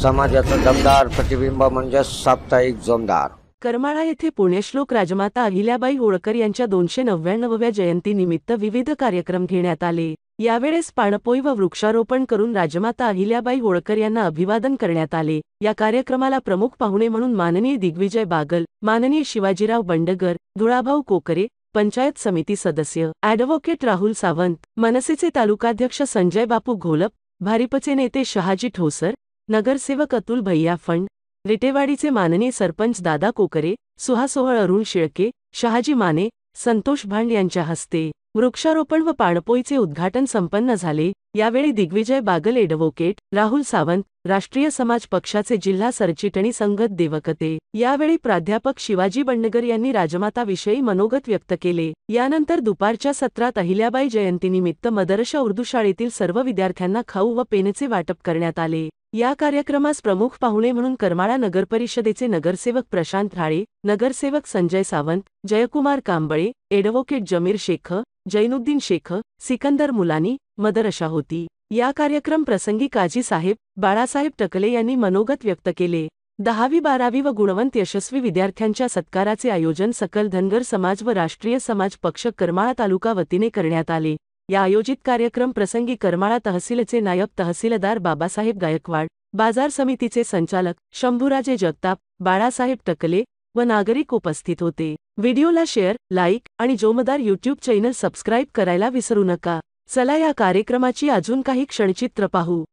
समाजाचं दमदार प्रतिबिंब म्हणजे साप्ताहिक जोमदार। करमाळा येथे पुण्यश्लोक राजमाता अहिल्याबाई होळकर यांच्या 299व्या जयंतीनिमित्त विविध कार्यक्रम घेण्यात आले। यावेळेस पाणपोई व वृक्षारोपण करून राजमाता अहिल्याबाई होळकर यांना अभिवादन करण्यात आले। या कार्यक्रमाला प्रमुख पाहुणे म्हणून माननीय दिग्विजय बागल, माननीय शिवाजीराव बंडगर, धुळाभाऊ कोकरे, पंचायत समिती सदस्य ॲडव्होकेट राहुल सावंत, मनसेचे तालुकाध्यक्ष संजय बापू घोलप, भारिपचे नेते शहाजी ठोसर, नगरसेवक अतुल भैया फंड, रिटेवाडीचे माननीय सरपंच दादा कोकरे, सुहासोहळ अरुण शिळके, शहाजी माने, संतोष भांड यांच्या हस्ते वृक्षारोपण व पाणपोईचे उद्घाटन संपन्न झाले। यावेळी दिग्विजय बागल, ॲडव्होकेट राहुल सावंत, राष्ट्रीय समाज पक्षाचे जिल्हा सरचिटणीस अंगद देवकते, यावेळी प्राध्यापक शिवाजी बंडगर यांनी राजमाताविषयी मनोगत व्यक्त केले। यानंतर दुपारच्या सत्रात अहिल्याबाई जयंतीनिमित्त मदरशा उर्दू शाळेतील सर्व विद्यार्थ्यांना खाऊ व पेनचे वाटप करण्यात आले। या कार्यक्रमास प्रमुख पाहुणे म्हणून करमाळा नगरपरिषदेचे नगरसेवक प्रशांत राळे, नगरसेवक संजय सावंत, जयकुमार कांबळे, ॲडव्होकेट जमीर शेख, जैनुद्दीन शेख, सिकंदर मुलानी, मदरशा होती। या कार्यक्रम प्रसंगी काजी साहेब, बाळासाहेब टकले यांनी मनोगत व्यक्त केले। 10वी 12वी व गुणवंत यशस्वी विद्यार्थ्यांच्या सत्काराचे आयोजन सकल धनगर समाज व राष्ट्रीय समाज पक्ष करमाळा तालुका वतीने करण्यात आले। या आयोजित कार्यक्रम प्रसंगी करमाळा तहसीलचे नायब तहसीलदार बाबासाहेब गायकवाड, बाजार समितीचे संचालक शंभूराजे जगताप, बाळासाहेब टकले व नागरिक उपस्थित होते। व्हिडिओला शेअर, लाईक आणि जोमदार यूट्यूब चॅनल सबस्क्राईब करायला विसरू नका। चला या कार्यक्रमाची अजून काही क्षणचित्र पाहू।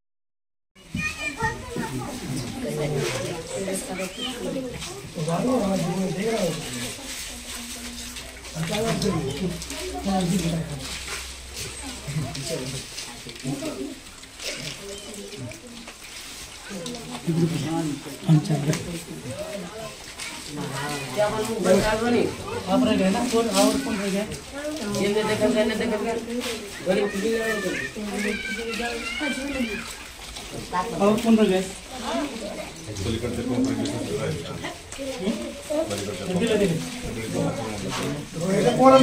और